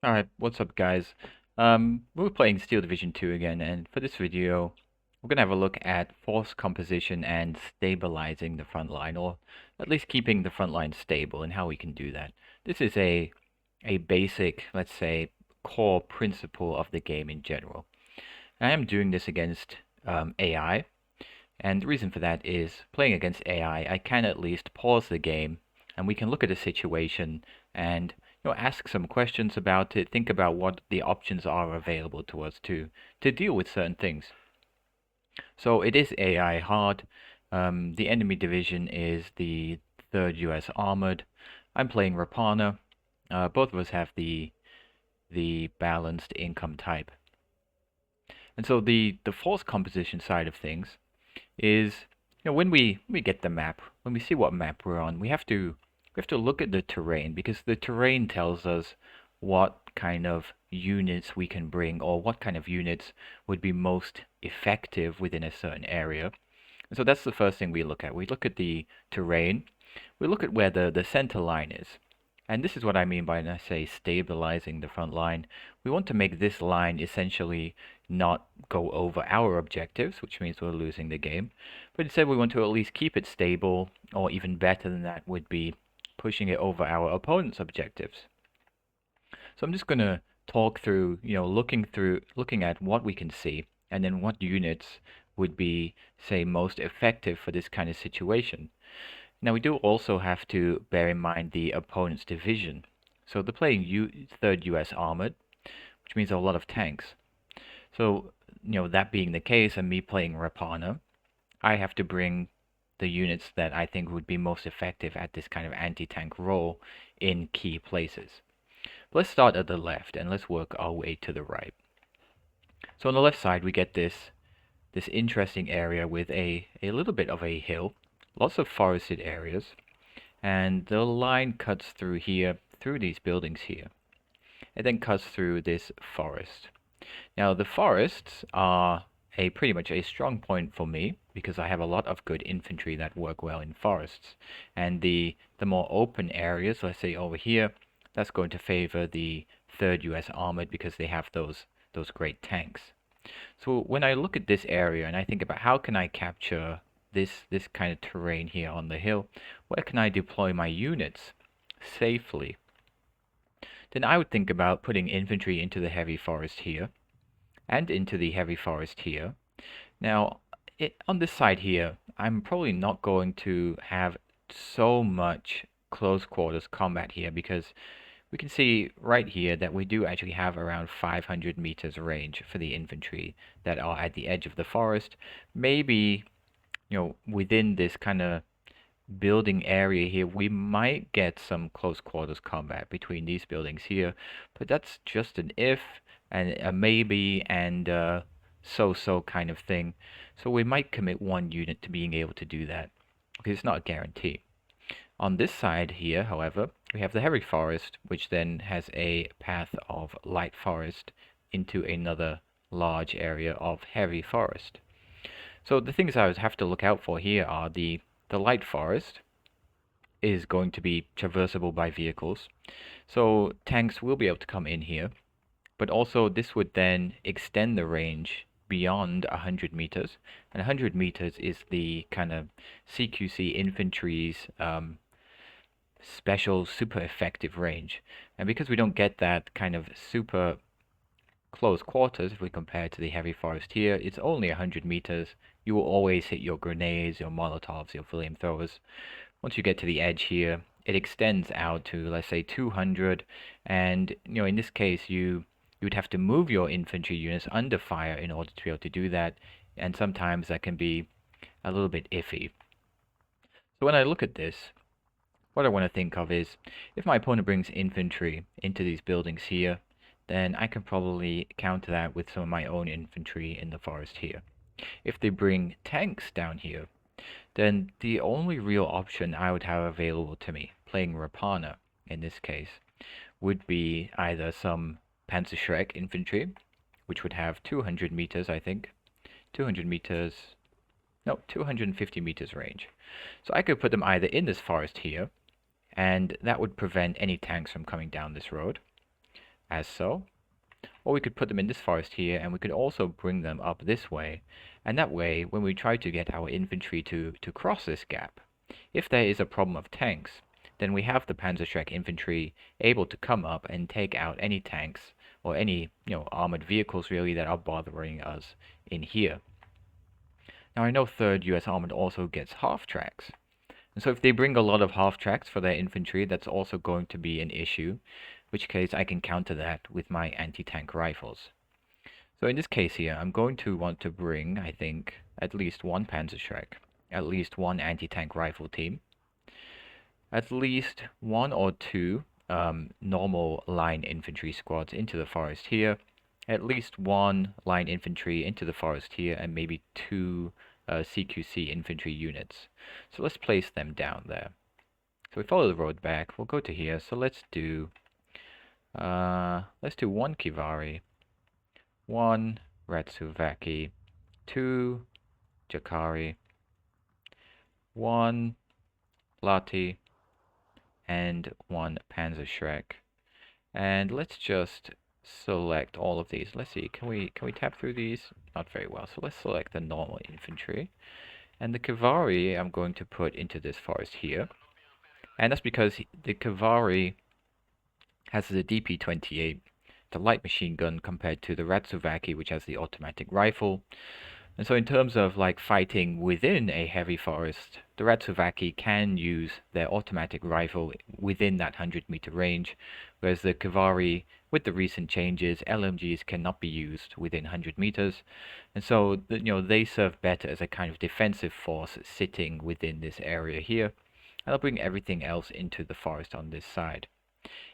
Alright, what's up guys? We're playing Steel Division 2 again, and for this video, we're gonna have a look at force composition and stabilizing the front line, or at least keeping the front line stable, and how we can do that. This is a basic, let's say, core principle of the game in general. I am doing this against AI, and the reason for that is playing against AI, I can at least pause the game and we can look at a situation and ask some questions about it, think about what the options are available to us to deal with certain things. So it is AI hard. The enemy division is the 3rd US Armored. I'm playing Raappana. Both of us have the balanced income type. And so the force composition side of things is, when we get the map, when we see what map we're on, we have to look at the terrain, because the terrain tells us what kind of units we can bring, or what kind of units would be most effective within a certain area. And so that's the first thing we look at. We look at the terrain, we look at where the center line is. And this is what I mean by when I say stabilizing the front line. We want to make this line essentially not go over our objectives, which means we're losing the game. But instead we want to at least keep it stable, or even better than that would be pushing it over our opponent's objectives. So I'm just going to talk through, looking at what we can see, and then what units would be, say, most effective for this kind of situation. Now we do also have to bear in mind the opponent's division. So they're playing 3rd US Armored, which means a lot of tanks. So, that being the case, and me playing Raappana, I have to bring the units that I think would be most effective at this kind of anti-tank role in key places. But let's start at the left and let's work our way to the right. So on the left side we get this interesting area with a little bit of a hill, lots of forested areas, and the line cuts through here, through these buildings here. It then cuts through this forest. Now the forests are pretty much a strong point for me, because I have a lot of good infantry that work well in forests. And the more open areas, let's say over here, that's going to favor the 3rd US Armored, because they have those great tanks. So when I look at this area and I think about how can I capture this kind of terrain here on the hill, where can I deploy my units safely, then I would think about putting infantry into the heavy forest here and into the heavy forest here. Now, on this side here, I'm probably not going to have so much close quarters combat here, because we can see right here that we do actually have around 500 meters range for the infantry that are at the edge of the forest. Maybe, within this kind of building area here, we might get some close quarters combat between these buildings here, but that's just an if and a maybe and so-so kind of thing. So we might commit one unit to being able to do that, because it's not a guarantee. On this side here, however, we have the heavy forest, which then has a path of light forest into another large area of heavy forest. So the things I would have to look out for here are the light forest is going to be traversable by vehicles. So tanks will be able to come in here, but also this would then extend the range beyond 100 meters. And 100 meters is the kind of CQC infantry's special super effective range. And because we don't get that kind of super close quarters, if we compare to the heavy forest here, it's only 100 meters. You will always hit your grenades, your molotovs, your flamethrowers. Once you get to the edge here, it extends out to, let's say, 200, and in this case you would have to move your infantry units under fire in order to be able to do that, and sometimes that can be a little bit iffy. So when I look at this, what I want to think of is, if my opponent brings infantry into these buildings here, then I can probably counter that with some of my own infantry in the forest here. If they bring tanks down here, then the only real option I would have available to me, playing Raappana in this case, would be either some Panzerschreck infantry, which would have 200 meters, I think. 200 meters, no, 250 meters range. So I could put them either in this forest here, and that would prevent any tanks from coming down this road. as so. Or we could put them in this forest here, and we could also bring them up this way. And that way, when we try to get our infantry to cross this gap, if there is a problem of tanks, then we have the Panzerschreck infantry able to come up and take out any tanks or any, armored vehicles really that are bothering us in here. Now I know 3rd US Armored also gets half tracks. And so if they bring a lot of half tracks for their infantry, that's also going to be an issue, in which case I can counter that with my anti-tank rifles. So in this case here, I'm going to want to bring, I think, at least one Panzerschreck, at least one anti-tank rifle team, at least one or two normal line infantry squads into the forest here, at least one line infantry into the forest here, and maybe two CQC infantry units. So let's place them down there. So we follow the road back. We'll go to here. So let's do one Kivari, one Ratsuvaki, two Jakari, one Lati, and one Panzerschreck. And let's just select all of these. Let's see, can we tap through these? Not very well. So let's select the normal infantry. And the Kivari I'm going to put into this forest here. And that's because the Kivari has the DP-28, the light machine gun, compared to the Ratsuvaki, which has the automatic rifle. And so in terms of like fighting within a heavy forest, the Ratsuvaki can use their automatic rifle within that 100-meter range, whereas the Kivari, with the recent changes, LMGs cannot be used within 100 meters. And so, they serve better as a kind of defensive force sitting within this area here. And I'll bring everything else into the forest on this side.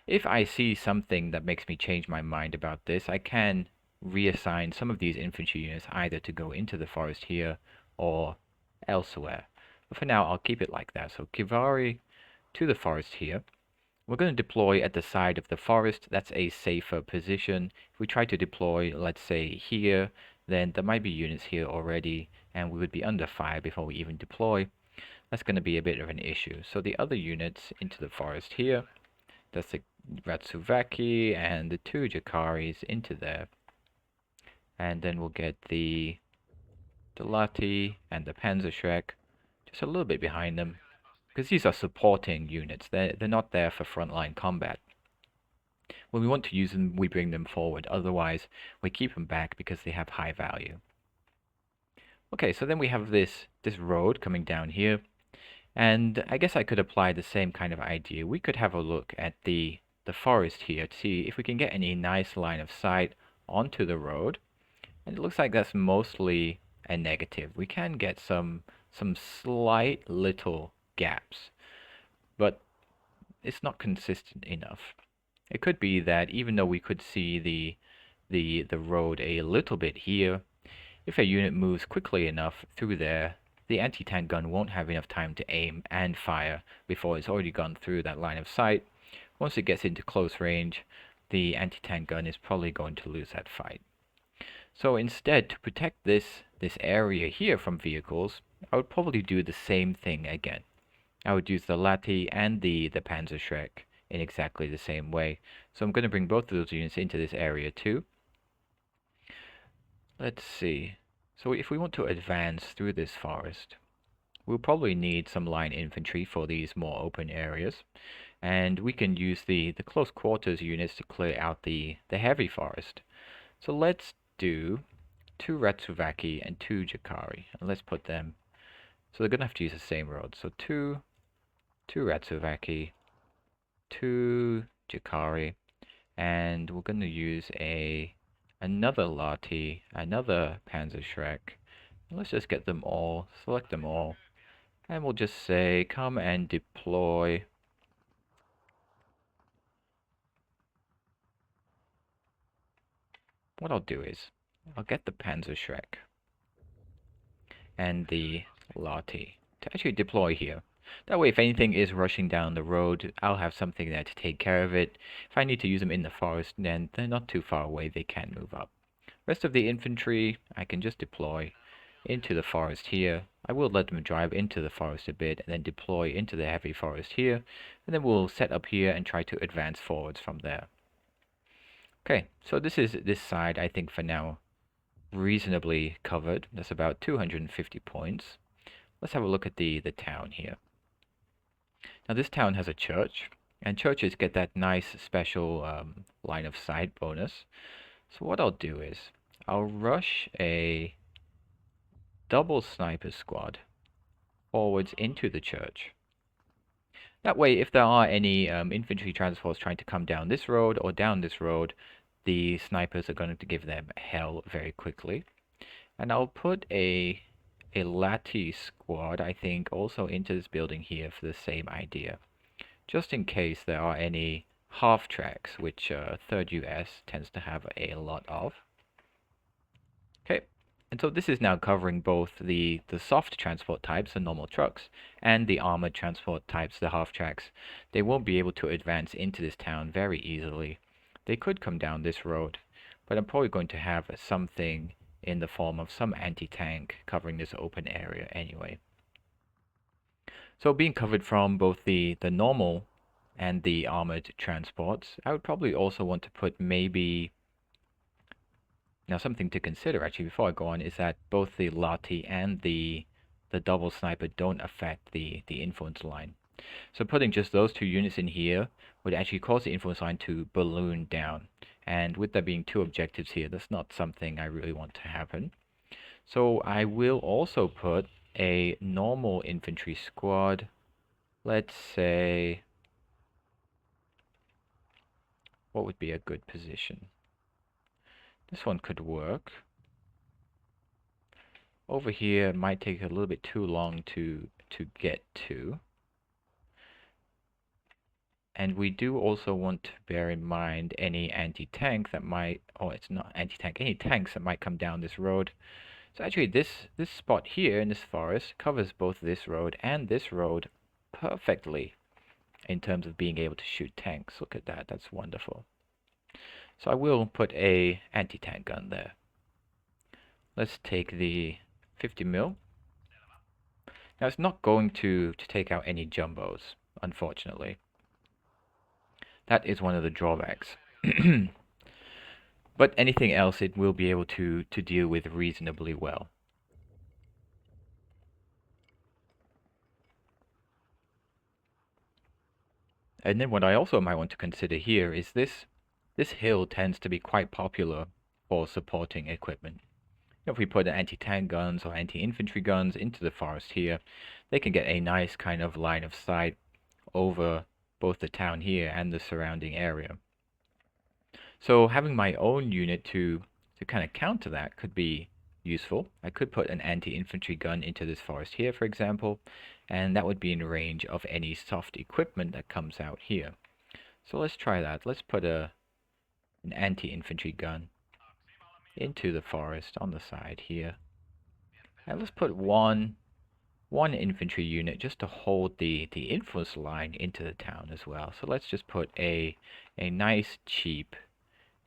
If I see something that makes me change my mind about this, I can reassign some of these infantry units either to go into the forest here or elsewhere. But for now, I'll keep it like that. So Kivari to the forest here. We're going to deploy at the side of the forest. That's a safer position. If we try to deploy, let's say here, then there might be units here already, and we would be under fire before we even deploy. That's going to be a bit of an issue. So the other units into the forest here, that's the Ratsuvaki and the two Jakaris into there. And then we'll get the Lati and the Panzerschreck just a little bit behind them, because these are supporting units. They're not there for frontline combat. When we want to use them, we bring them forward. Otherwise, we keep them back because they have high value. Okay, so then we have this road coming down here. And I guess I could apply the same kind of idea. We could have a look at the forest here to see if we can get any nice line of sight onto the road. And it looks like that's mostly a negative. We can get some slight little gaps, but it's not consistent enough. It could be that even though we could see the road a little bit here, if a unit moves quickly enough through there, the anti-tank gun won't have enough time to aim and fire before it's already gone through that line of sight. Once it gets into close range, the anti-tank gun is probably going to lose that fight. So instead, to protect this area here from vehicles, I would probably do the same thing again. I would use the Lati and the Panzerschreck in exactly the same way. So I'm going to bring both of those units into this area too. Let's see. So if we want to advance through this forest, we'll probably need some line infantry for these more open areas. And we can use the close quarters units to clear out the heavy forest. So let's do two Ratsuvaki and two Jakari. And let's put them... So they're going to have to use the same road. So two Ratsuvaki, two Jakari, and we're going to use another Lati, another Panzerschreck. Let's just get them all, select them all, and we'll just say come and deploy. What I'll do is I'll get the Panzerschreck and the Lati to actually deploy here. That way, if anything is rushing down the road, I'll have something there to take care of it. If I need to use them in the forest, then they're not too far away, they can move up. Rest of the infantry, I can just deploy into the forest here. I will let them drive into the forest a bit, and then deploy into the heavy forest here. And then we'll set up here and try to advance forwards from there. Okay, so this is this side, I think for now, reasonably covered. That's about 250 points. Let's have a look at the town here. Now this town has a church, and churches get that nice special line of sight bonus. So what I'll do is, I'll rush a double sniper squad forwards into the church. That way, if there are any infantry transports trying to come down this road or down this road, the snipers are going to give them hell very quickly. And I'll put a Lati squad, I think, also into this building here for the same idea. Just in case there are any half tracks, which 3rd US tends to have a lot of. Okay, and so this is now covering both the soft transport types, the normal trucks, and the armored transport types, the half tracks. They won't be able to advance into this town very easily. They could come down this road, but I'm probably going to have something in the form of some anti-tank covering this open area anyway. So being covered from both the normal and the armored transports, I would probably also want to put maybe. Now, something to consider actually before I go on is that both the Lati and the double sniper don't affect the influence line. So putting just those two units in here would actually cause the influence line to balloon down. And with there being two objectives here, that's not something I really want to happen. So I will also put a normal infantry squad. Let's say, what would be a good position? This one could work. Over here might take a little bit too long to get to. And we do also want to bear in mind any anti-tank that might, oh, it's not anti-tank, any tanks that might come down this road. So actually this spot here in this forest covers both this road and this road perfectly in terms of being able to shoot tanks. Look at that, that's wonderful. So I will put a anti-tank gun there. Let's take the 50 mil. Now it's not going to take out any jumbos, unfortunately. That is one of the drawbacks. But anything else it will be able to deal with reasonably well. And then what I also might want to consider here is this hill tends to be quite popular for supporting equipment. If we put anti-tank guns or anti-infantry guns into the forest here, they can get a nice kind of line of sight over both the town here and the surrounding area. So having my own unit to kind of counter that could be useful. I could put an anti-infantry gun into this forest here, for example, and that would be in range of any soft equipment that comes out here. So let's try that. Let's put an anti-infantry gun into the forest on the side here. And let's put one infantry unit just to hold the influence line into the town as well. So let's just put a nice cheap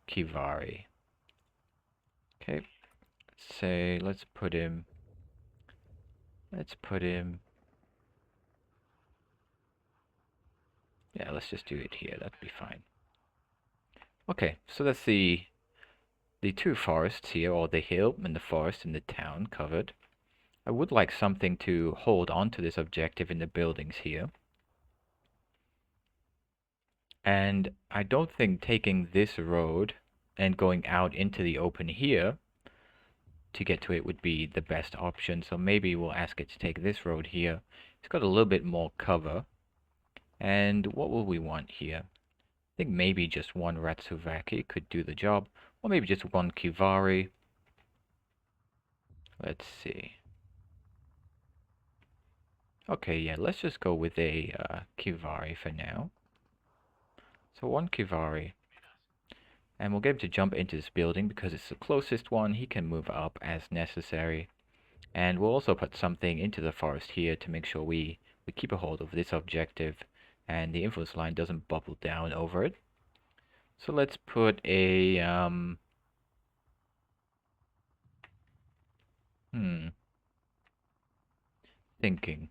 Kivari. Okay, say let's put him yeah, let's just do it here. That'd be fine. Okay, so that's the two forests here, or the hill and the forest and the town covered. I would like something to hold onto this objective in the buildings here. And I don't think taking this road and going out into the open here to get to it would be the best option. So maybe we'll ask it to take this road here. It's got a little bit more cover. And what will we want here? I think maybe just one Ratsuvaki could do the job. Or maybe just one Kivari. Let's see. Okay, yeah, let's just go with a Kivari for now. So one Kivari. And we'll get him to jump into this building because it's the closest one. He can move up as necessary. And we'll also put something into the forest here to make sure we keep a hold of this objective and the influence line doesn't bubble down over it. So let's put a thinking.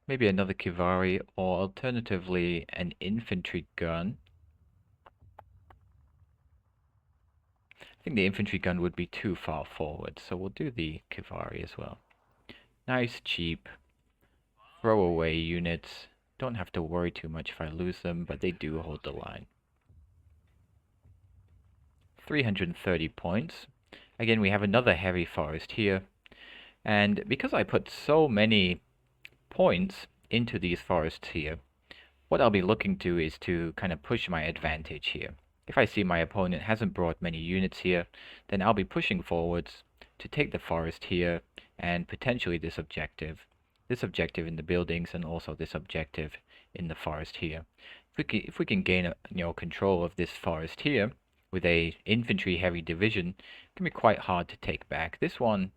Maybe another Kivari, or alternatively an infantry gun. I think the infantry gun would be too far forward, so we'll do the Kivari as well. Nice, cheap, throwaway units. Don't have to worry too much if I lose them, but they do hold the line. 330 points. Again, we have another heavy forest here. And because I put so many points into these forests here, what I'll be looking to is to kind of push my advantage here. If I see my opponent hasn't brought many units here, then I'll be pushing forwards to take the forest here and potentially this objective. This objective in the buildings and also this objective in the forest here. If we can gain control of this forest here with a infantry heavy division, it can be quite hard to take back. This one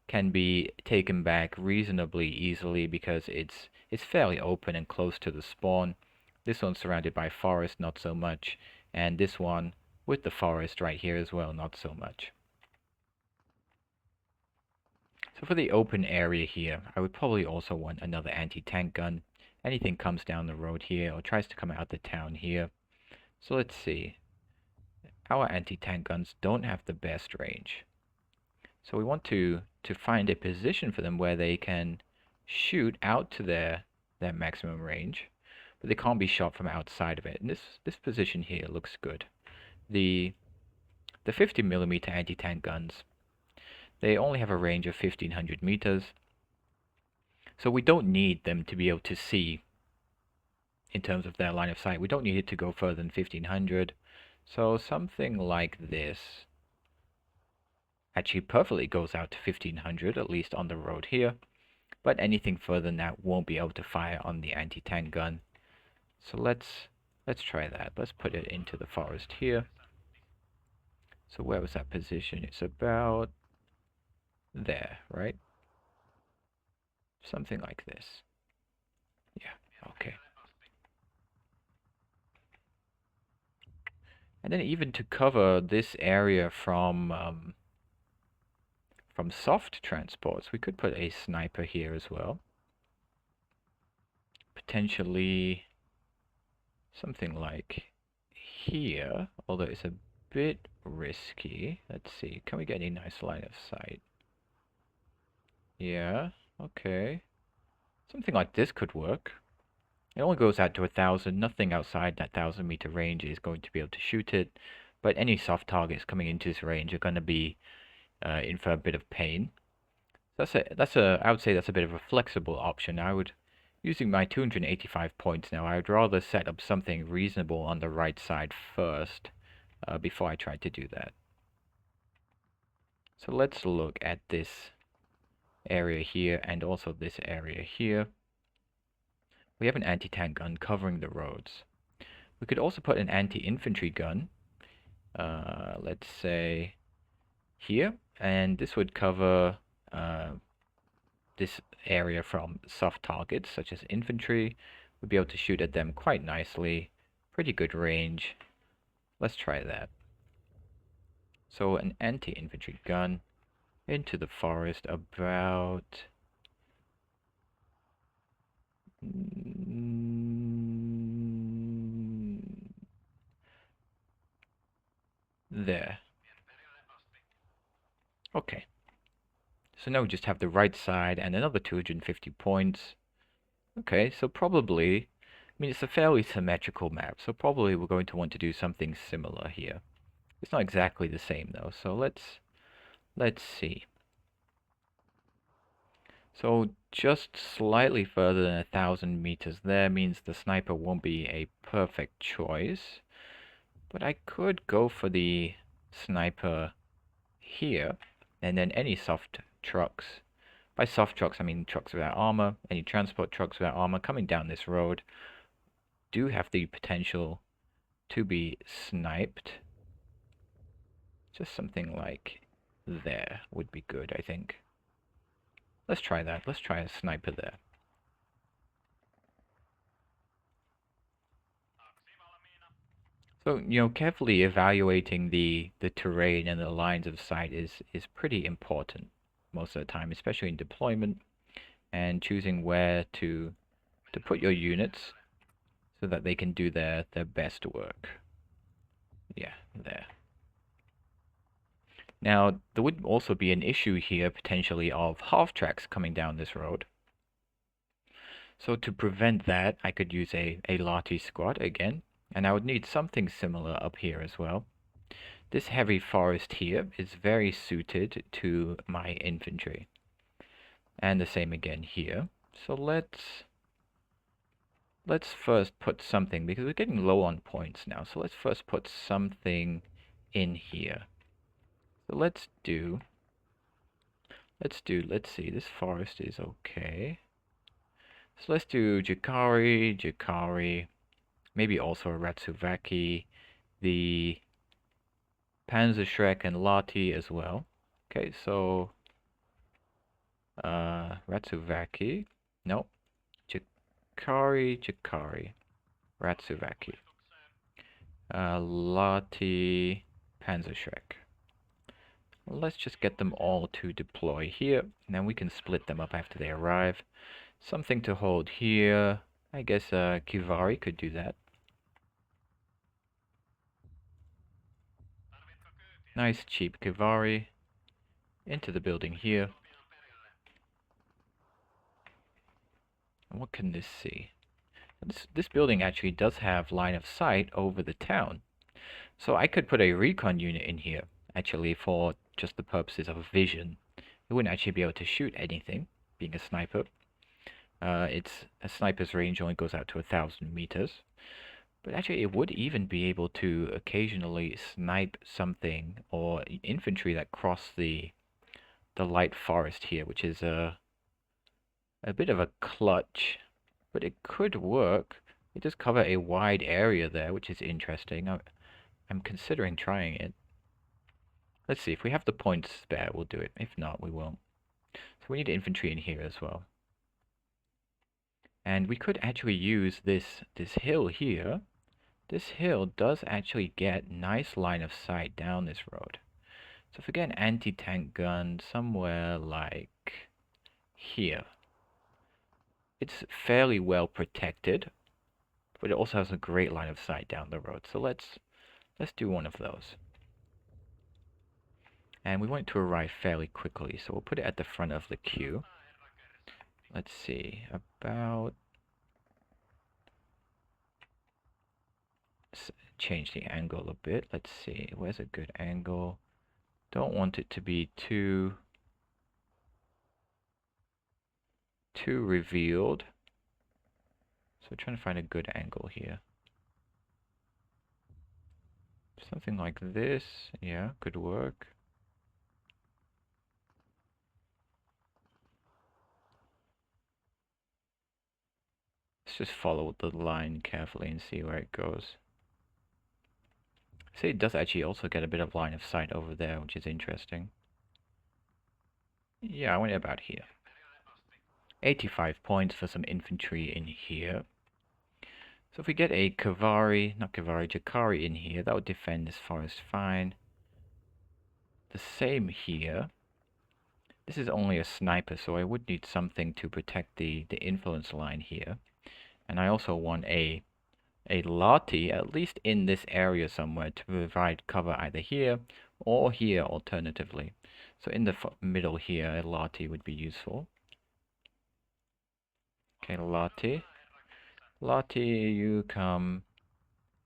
can be taken back reasonably easily because it's fairly open and close to the spawn. This one's surrounded by forest, not so much, and this one with the forest right here as well, not so much. So for the open area here, I would probably also want another anti-tank gun. Anything comes down the road here or tries to come out the town here. So let's see. Our anti-tank guns don't have the best range. So we want to find a position for them where they can shoot out to their maximum range, but they can't be shot from outside of it. And this position here looks good. The 50mm anti-tank guns, they only have a range of 1500 meters, so we don't need them to be able to see in terms of their line of sight. We don't need it to go further than 1500. So something like this actually perfectly goes out to 1500, at least on the road here. But anything further than that won't be able to fire on the anti-tank gun. So let's try that. Let's put it into the forest here. So where was that position? It's about there, right? Something like this. Yeah, okay. And then even to cover this area from soft transports, we could put a sniper here as well. Potentially something like here, although it's a bit risky. Let's see, can we get a nice line of sight? Yeah, okay. Something like this could work. It only goes out to 1000. Nothing outside that 1000-meter range is going to be able to shoot it. But any soft targets coming into this range are going to be in for a bit of pain. I would say that's a bit of a flexible option. Using my 285 points now, I would rather set up something reasonable on the right side first before I try to do that. So let's look at this area here and also this area here. We have an anti-tank gun covering the roads. We could also put an anti-infantry gun, let's say here, and this would cover this area from soft targets such as infantry. We'd be able to shoot at them quite nicely. Pretty good range. Let's try that. So an anti-infantry gun into the forest about there. Okay. So now we just have the right side and another 250 points. Okay, so probably, I mean, it's a fairly symmetrical map, so probably we're going to want to do something similar here. It's not exactly the same though, so let's see. So just slightly further than 1000 meters there means the sniper won't be a perfect choice. But I could go for the sniper here, and then any soft trucks. By soft trucks, I mean trucks without armor. Any transport trucks without armor coming down this road do have the potential to be sniped. Just something like there would be good, I think. Let's try that. Let's try a sniper there. So, carefully evaluating the terrain and the lines of sight is pretty important most of the time, especially in deployment, and choosing where to to put your units so that they can do their best work. Yeah, there. Now, there would also be an issue here, potentially, of half tracks coming down this road. So to prevent that, I could use a Lati squad again, and I would need something similar up here as well. This heavy forest here is very suited to my infantry. And the same again here. So let's first put something, because we're getting low on points now. So let's first put something in here. So let's see, this forest is okay. So let's do Jakari, maybe also a Ratsuvaki, the Panzerschreck and Lati as well. Okay, so Ratsuvaki, no, Jakari, Ratsuvaki, Lati, Panzerschreck. Let's just get them all to deploy here, and then we can split them up after they arrive. Something to hold here. I guess Kivari could do that. Nice cheap Kivari. Into the building here. And what can this see? This building actually does have line of sight over the town. So I could put a recon unit in here, actually, for just the purposes of vision. It wouldn't actually be able to shoot anything, being a sniper. A sniper's range only goes out to 1,000 meters. But actually, it would even be able to occasionally snipe something or infantry that cross the light forest here, which is a bit of a clutch, but it could work. It does cover a wide area there, which is interesting. I'm considering trying it. Let's see, if we have the points spare, we'll do it. If not, we won't. So we need infantry in here as well. And we could actually use this hill here. This hill does actually get nice line of sight down this road. So if we get an anti-tank gun somewhere like here, it's fairly well protected, but it also has a great line of sight down the road. So let's do one of those. And we want it to arrive fairly quickly, so we'll put it at the front of the queue. Let's see, about... change the angle a bit. Let's see, where's a good angle? Don't want it to be too revealed. So we're trying to find a good angle here. Something like this, yeah, could work. Let's just follow the line carefully and see where it goes. See, it does actually also get a bit of line of sight over there, which is interesting. Yeah, I went about here. 85 points for some infantry in here. So if we get a Jakari in here, that would defend this forest fine. The same here. This is only a sniper, so I would need something to protect the influence line here. And I also want a Lati, at least in this area somewhere, to provide cover either here or here alternatively. So in the middle here, a Lati would be useful. Okay, Lati, you come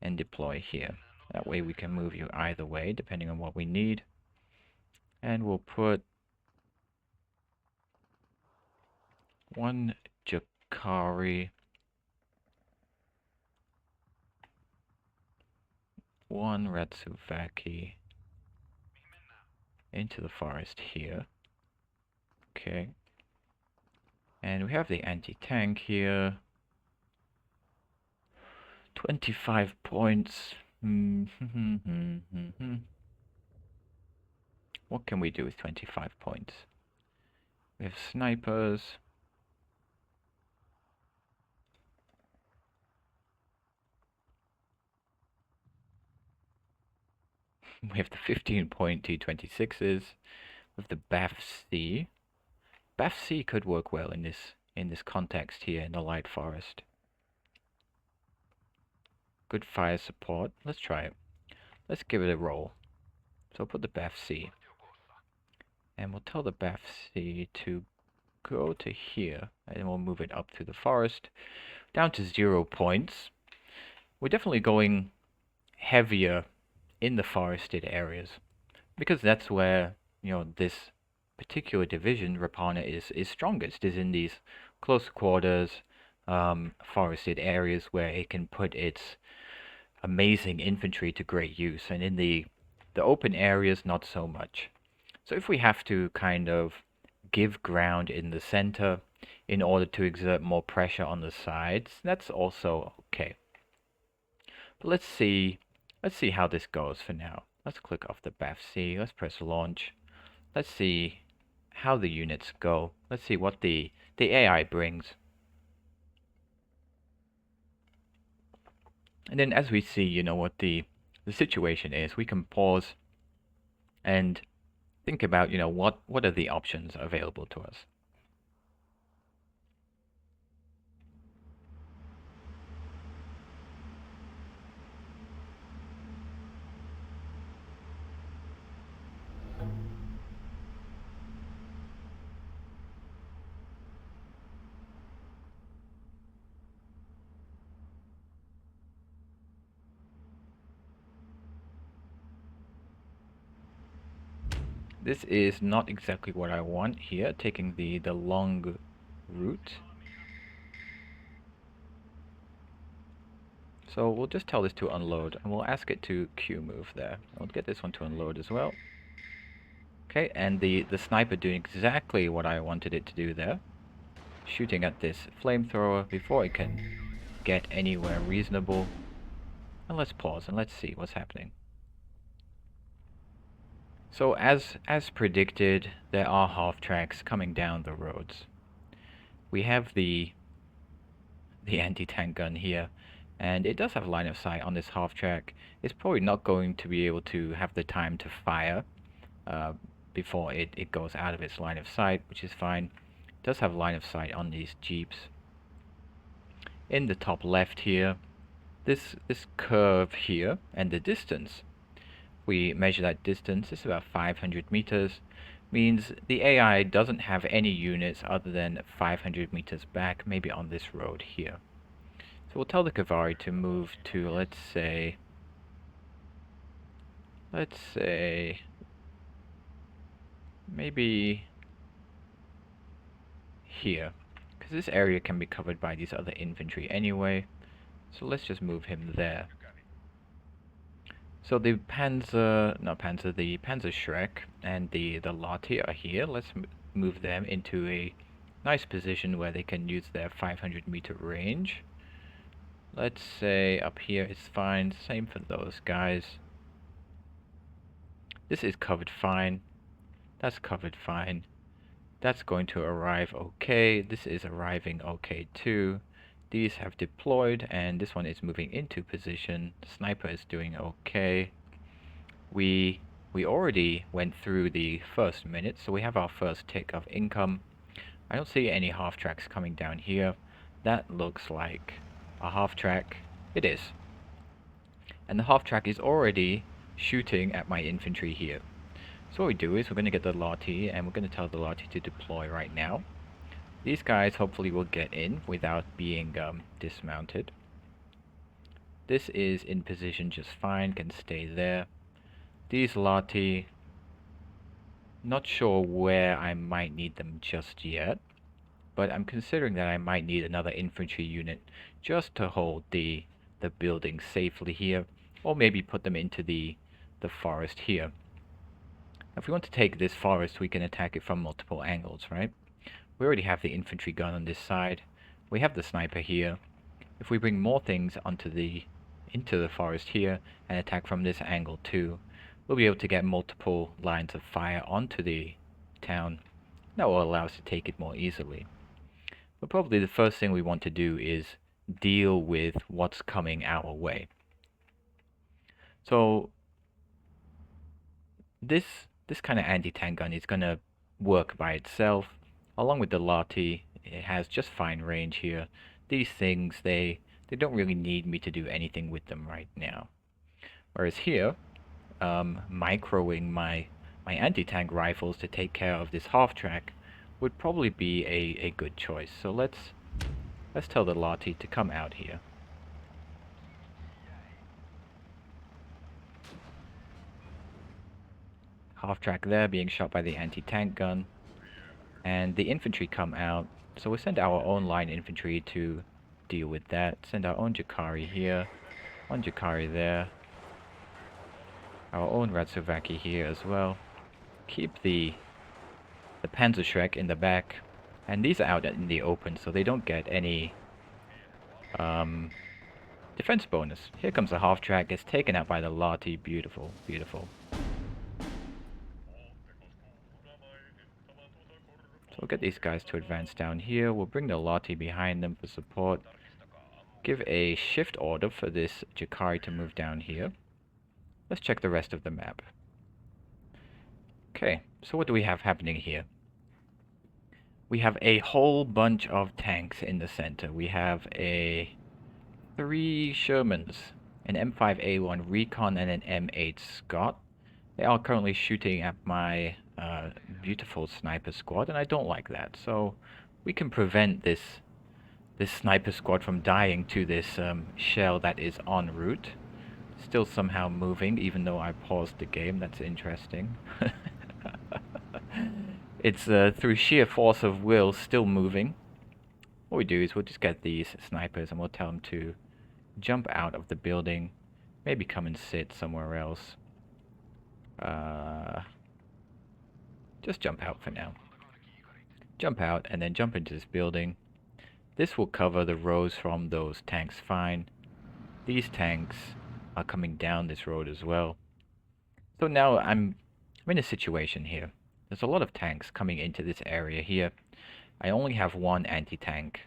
and deploy here. That way we can move you either way, depending on what we need. And we'll put one Jakari, one Ratsuvaki into the forest here. Okay. And we have the anti-tank here. 25 points. What can we do with 25 points? We have snipers. We have the 15-point T-26s with the BAF-C. BAF-C could work well in this in this context here in the light forest. Good fire support. Let's try it. Let's give it a roll. So put the BFC. And we'll tell the BFC to go to here. And we'll move it up to the forest. Down to 0 points. We're definitely going heavier in the forested areas. Because that's where, this particular division, Raappana, is strongest. Is in these close quarters, forested areas where it can put its amazing infantry to great use, and in the open areas, not so much. So if we have to kind of give ground in the center in order to exert more pressure on the sides, that's also okay. But let's see how this goes for now. Let's click off the BFC. Let's press launch. Let's see how the units go. Let's see what the AI brings. And then as we see, what the situation is, we can pause and think about, what are the options available to us. This is not exactly what I want here, taking the long route. So we'll just tell this to unload, and we'll ask it to Q move there. I'll get this one to unload as well. Okay, and the sniper doing exactly what I wanted it to do there. Shooting at this flamethrower before it can get anywhere reasonable. And let's pause and let's see what's happening. So as predicted, there are half tracks coming down the roads. We have the anti-tank gun here, and it does have line of sight on this half track. It's probably not going to be able to have the time to fire before it goes out of its line of sight, which is fine. It does have line of sight on these jeeps. In the top left here, this curve here and the distance, we measure that distance, it's about 500 meters, means the AI doesn't have any units other than 500 meters back, maybe on this road here. So we'll tell the Kavari to move to, let's say, maybe here, because this area can be covered by these other infantry anyway. So let's just move him there. So the Panzer Shrek and the Lati are here. Let's move them into a nice position where they can use their 500 meter range. Let's say up here is fine. Same for those guys. This is covered fine. That's covered fine. That's going to arrive okay. This is arriving okay too. These have deployed, and this one is moving into position. The sniper is doing okay. We already went through the first minute, so we have our first tick of income. I don't see any half tracks coming down here. That looks like a half track. It is. And the half track is already shooting at my infantry here. So what we do is we're going to get the Lati, and we're going to tell the Lati to deploy right now. These guys hopefully will get in without being dismounted. This is in position just fine, can stay there. These Lati, not sure where I might need them just yet, but I'm considering that I might need another infantry unit just to hold the building safely here, or maybe put them into the forest here. If we want to take this forest, we can attack it from multiple angles, right? We already have the infantry gun on this side. We have the sniper here. If we bring more things into the forest here and attack from this angle too, we'll be able to get multiple lines of fire onto the town. That will allow us to take it more easily. But probably the first thing we want to do is deal with what's coming our way. So this kind of anti-tank gun is going to work by itself, along with the Lati. it has just fine range here. These things, they don't really need me to do anything with them right now. Whereas here, microing my anti-tank rifles to take care of this half-track would probably be a good choice. So let's tell the Lottie to come out here. Half-track there being shot by the anti-tank gun. And the infantry come out. So we send our own line infantry to deal with that. Send our own Jakari here. One Jakari there. Our own Ratsuvaki here as well. Keep the Panzerschreck in the back. And these are out in the open, so they don't get any defense bonus. Here comes the half-track. Gets taken out by the Lottie. Beautiful, beautiful. So we'll get these guys to advance down here. We'll bring the Lottie behind them for support. Give a shift order for this Jakari to move down here. Let's check the rest of the map. Okay, so what do we have happening here? We have a whole bunch of tanks in the center. We have 3 Shermans, an M5A1 Recon, and an M8 Scott. They are currently shooting at my beautiful sniper squad, and I don't like that. So we can prevent this sniper squad from dying to this shell that is en route. Still somehow moving, even though I paused the game. That's interesting. It's through sheer force of will still moving. What we do is we'll just get these snipers and we'll tell them to jump out of the building. Maybe come and sit somewhere else. Just jump out for now. Jump out and then jump into this building. This will cover the rows from those tanks fine. These tanks are coming down this road as well. So now I'm in a situation here. There's a lot of tanks coming into this area here. I only have one anti-tank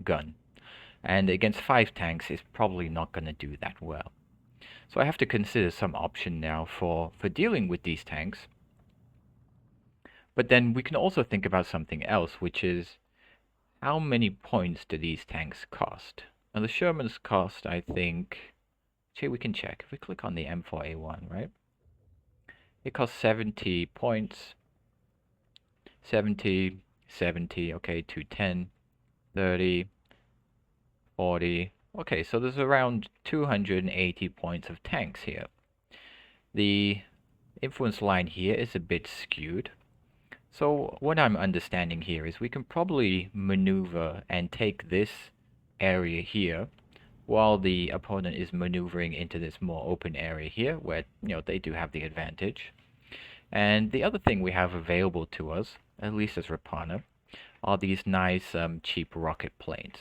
gun. And against 5 tanks, it's probably not going to do that well. So I have to consider some option now for dealing with these tanks. But then we can also think about something else, which is how many points do these tanks cost? Now the Shermans cost, I think... Actually, we can check. If we click on the M4A1, right? It costs 70 points. 70, 70, okay, 210, 30, 40. Okay, so there's around 280 points of tanks here. The influence line here is a bit skewed. So what I'm understanding here is we can probably maneuver and take this area here while the opponent is maneuvering into this more open area here where, you know, they do have the advantage. And the other thing we have available to us, at least as Raappana, are these nice cheap rocket planes.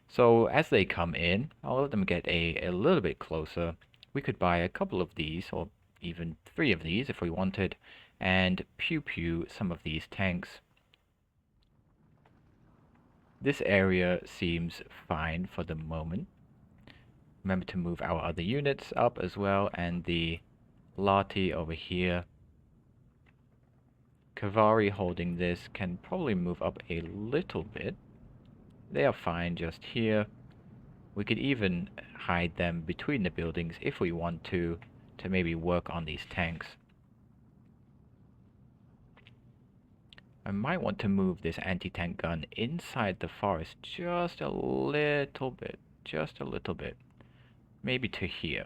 So as they come in, I'll let them get a little bit closer. We could buy a couple of these, or even 3 of these if we wanted, and pew-pew some of these tanks. This area seems fine for the moment. Remember to move our other units up as well, and the Lottie over here. Kavari holding this can probably move up a little bit. They are fine just here. We could even hide them between the buildings if we want to maybe work on these tanks. I might want to move this anti-tank gun inside the forest just a little bit. Just a little bit. Maybe to here.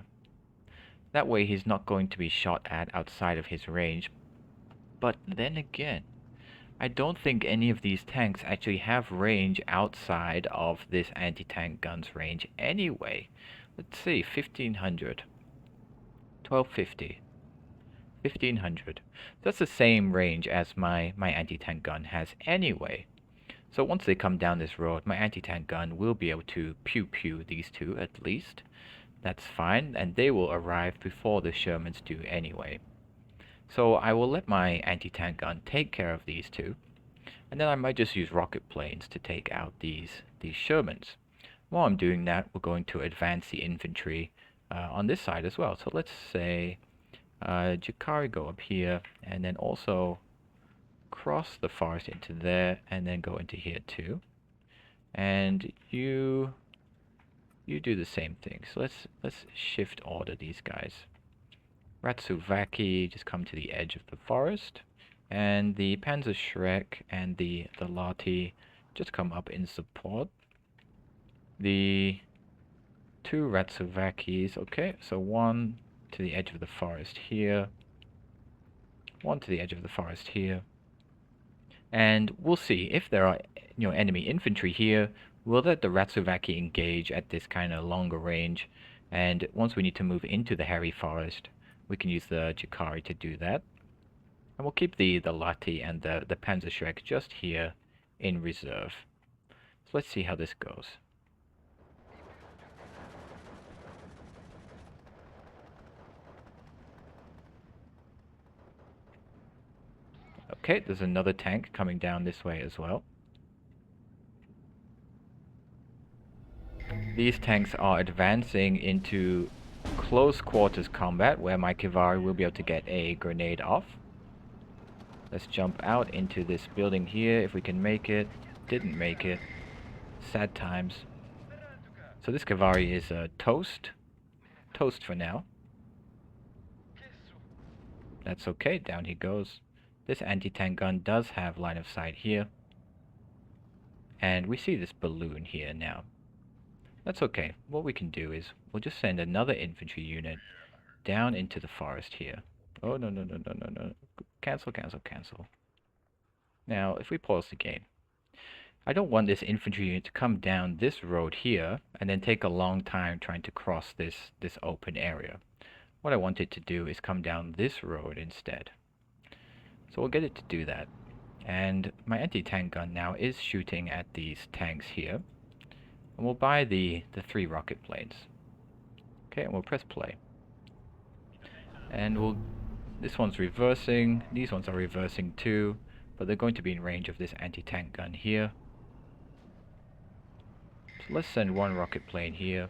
That way he's not going to be shot at outside of his range. But then again, I don't think any of these tanks actually have range outside of this anti-tank gun's range anyway. Let's see, 1500. 1250. 1500. That's the same range as my anti-tank gun has anyway. So once they come down this road, my anti-tank gun will be able to pew-pew these 2 at least. That's fine, and they will arrive before the Shermans do anyway. So I will let my anti-tank gun take care of these 2, and then I might just use rocket planes to take out these Shermans. While I'm doing that, we're going to advance the infantry on this side as well. So let's say Jakari go up here, and then also cross the forest into there, and then go into here too. And you do the same thing. So let's shift order these guys. Ratsuvaki, just come to the edge of the forest. And the Panzerschreck and the Lati just come up in support. The two Ratsuvakis, okay, so one to the edge of the forest here. One to the edge of the forest here. And we'll see if there are enemy infantry here. We'll let the Ratsuvaki engage at this kind of longer range, and once we need to move into the hairy forest, we can use the Chikari to do that. And we'll keep the Lati and the Panzerschreck just here in reserve. So let's see how this goes. Okay, there's another tank coming down this way as well. These tanks are advancing into close quarters combat where my Kivari will be able to get a grenade off. Let's jump out into this building here if we can make it. Didn't make it. Sad times. So this Kivari is toast. Toast for now. That's okay, down he goes. This anti-tank gun does have line of sight here. And we see this balloon here now. That's okay. What we can do is we'll just send another infantry unit down into the forest here. Oh, no, no, no, no, no, no. Cancel, cancel, cancel. Now, if we pause the game, I don't want this infantry unit to come down this road here and then take a long time trying to cross this open area. What I want it to do is come down this road instead. So we'll get it to do that. And my anti-tank gun now is shooting at these tanks here. And we'll buy the 3 rocket planes. Okay, and we'll press play. And this one's reversing, these ones are reversing too, but they're going to be in range of this anti-tank gun here. So let's send 1 rocket plane here,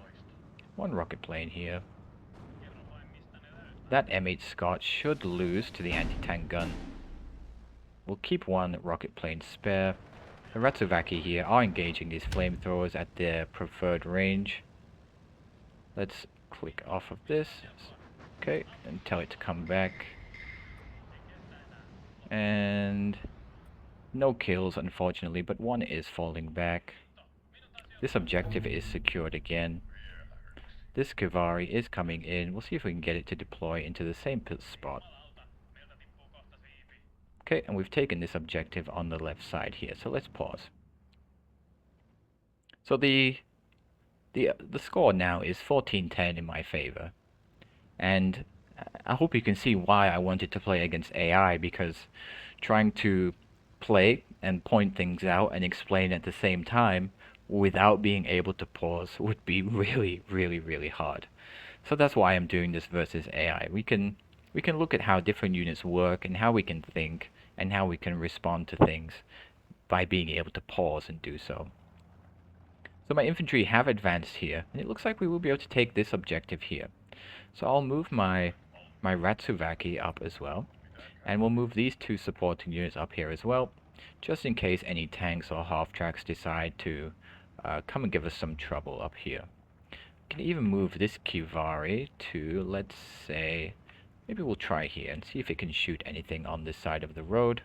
1 rocket plane here. That M8 Scott should lose to the anti-tank gun. We'll keep 1 rocket plane spare. The Ratsuvaki here are engaging these flamethrowers at their preferred range. Let's click off of this. Okay, and tell it to come back. And no kills, unfortunately, but 1 is falling back. This objective is secured again. This Kivari is coming in. We'll see if we can get it to deploy into the same spot. Okay, and we've taken this objective on the left side here, so let's pause. So the score now is 14-10 in my favor. And I hope you can see why I wanted to play against AI, because trying to play and point things out and explain at the same time without being able to pause would be really, really, really hard. So that's why I'm doing this versus AI. We can look at how different units work and how we can think and how we can respond to things by being able to pause and do so. So my infantry have advanced here, and it looks like we will be able to take this objective here. So I'll move my Ratsuvaki up as well, and we'll move these 2 supporting units up here as well, just in case any tanks or half-tracks decide to come and give us some trouble up here. We can even move this Kivari to, let's say, maybe we'll try here and see if it can shoot anything on this side of the road.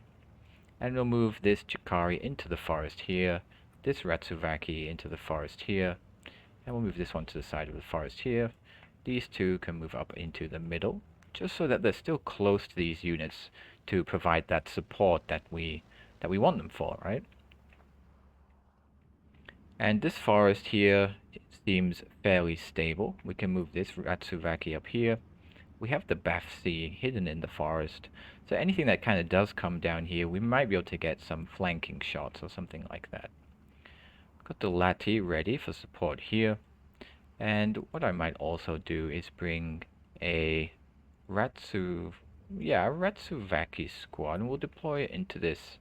And we'll move this Chikari into the forest here, this Ratsuvaki into the forest here, and we'll move this one to the side of the forest here. These 2 can move up into the middle, just so that they're still close to these units to provide that support that we want them for, right? And this forest here seems fairly stable. We can move this Ratsuvaki up here. We have the Bafsi hidden in the forest, so anything that kind of does come down here, we might be able to get some flanking shots or something like that. Got the Lati ready for support here. And what I might also do is bring a Ratsuvaki squad, and we'll deploy it into this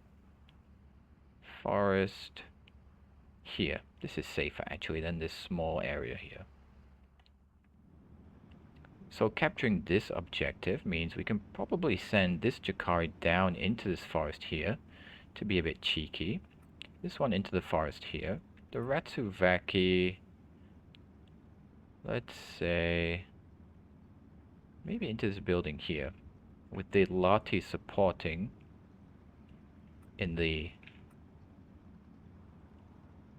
forest here. This is safer actually than this small area here. So capturing this objective means we can probably send this Jakari down into this forest here to be a bit cheeky. This one into the forest here. The Raappana, let's say, maybe into this building here, with the Lati supporting in the...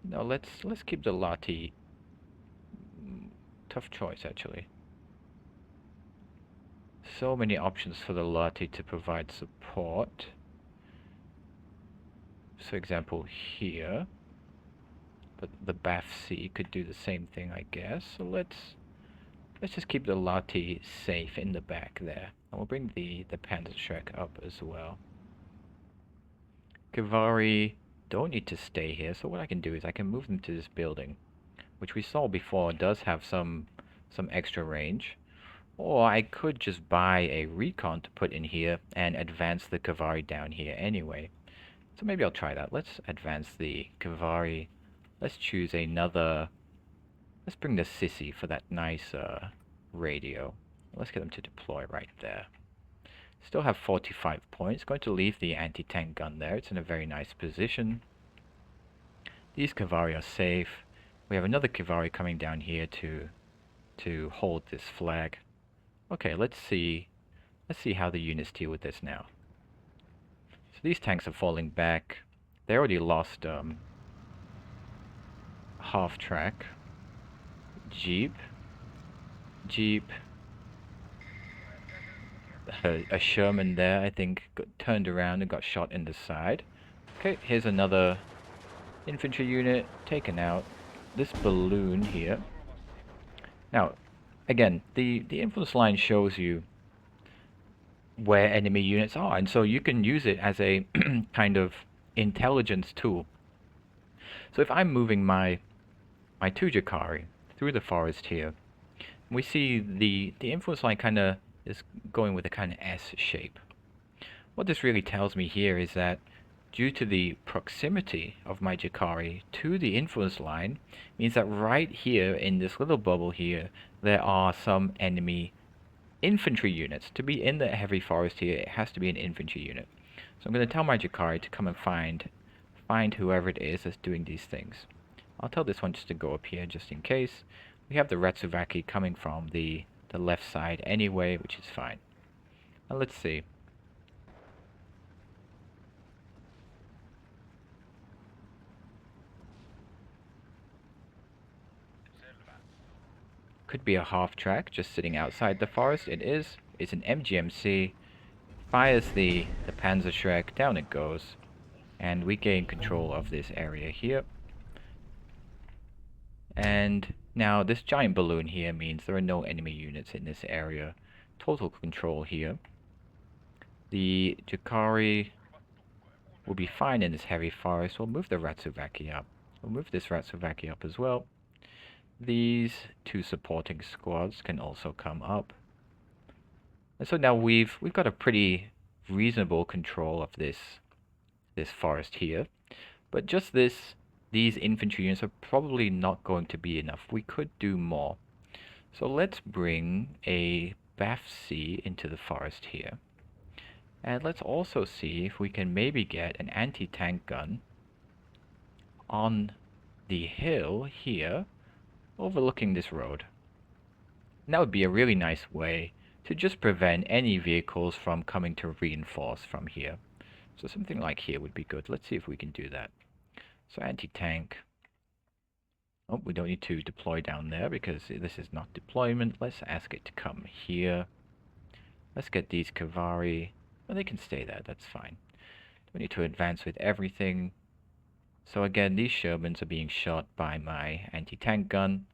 No, let's keep the Lati. Tough choice, actually. So many options for the Lati to provide support. For example, here. But the BAF-C could do the same thing, I guess. So let's just keep the Lati safe in the back there. And we'll bring the Panzerschreck up as well. Cavalry don't need to stay here, so what I can do is I can move them to this building, which we saw before does have some extra range. Or I could just buy a recon to put in here and advance the cavalry down here anyway. So maybe I'll try that. Let's advance the cavalry. Let's choose another... Let's bring the Sissy for that nice radio. Let's get them to deploy right there. Still have 45 points. Going to leave the anti-tank gun there. It's in a very nice position. These cavalry are safe. We have another cavalry coming down here to hold this flag. Okay, let's see how the units deal with this now. So these tanks are falling back. They already lost half track. Jeep. A Sherman there, I think, got turned around and got shot in the side. Okay, here's another infantry unit taken out. This balloon here. Now, again, the influence line shows you where enemy units are, and so you can use it as a kind of intelligence tool. So if I'm moving my two Jakari through the forest here, we see the influence line kind of is going with a kind of S shape. What this really tells me here is that due to the proximity of my Jakari to the influence line, means that right here in this little bubble here, there are some enemy infantry units. To be in the heavy forest here, it has to be an infantry unit. So I'm going to tell my Jakari to come and find whoever it is that's doing these things. I'll tell this one just to go up here just in case. We have the Raappana coming from the left side anyway, which is fine. Now let's see. Could be a half track just sitting outside the forest. It is. It's an MGMC. Fires the Panzerschreck. Down it goes. And we gain control of this area here. And now this giant balloon here means there are no enemy units in this area. Total control here. The Jakari will be fine in this heavy forest. We'll move the Raappana up. We'll move this Raappana up as well. These two supporting squads can also come up. And so now we've got a pretty reasonable control of this forest here. But just these infantry units are probably not going to be enough. We could do more. So let's bring a BAF-C into the forest here. And let's also see if we can maybe get an anti-tank gun on the hill here, overlooking this road. And that would be a really nice way to just prevent any vehicles from coming to reinforce from here. So something like here would be good. Let's see if we can do that. So anti-tank. Oh, we don't need to deploy down there because this is not deployment. Let's ask it to come here. Let's get these cavalry. Well, they can stay there. That's fine. We need to advance with everything. So again, these Shermans are being shot by my anti-tank gun.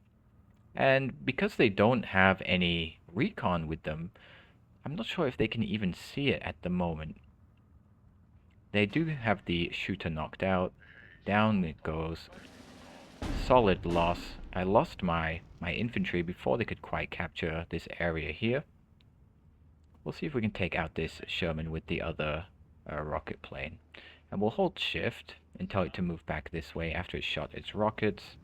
And because they don't have any recon with them, I'm not sure if they can even see it at the moment. They do have the shooter knocked out. Down it goes. Solid loss. I lost my infantry before they could quite capture this area here. We'll see if we can take out this Sherman with the other rocket plane. And we'll hold shift and tell it to move back this way after it's shot its rockets.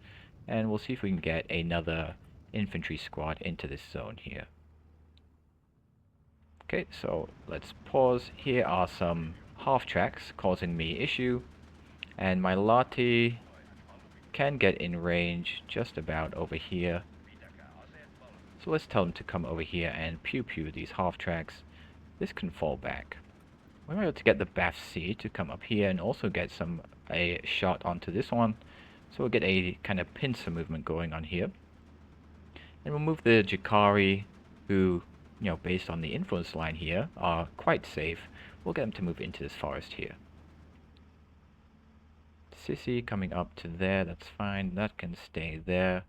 And we'll see if we can get another infantry squad into this zone here. Okay, so let's pause. Here are some half tracks causing me issue, and my Lati can get in range just about over here. So let's tell them to come over here and pew pew these half tracks. This can fall back. We might be able to get the BAF-C to come up here and also get a shot onto this one. So we'll get a kind of pincer movement going on here. And we'll move the Jakari, who, based on the influence line here, are quite safe. We'll get them to move into this forest here. Sissy coming up to there, that's fine. That can stay there.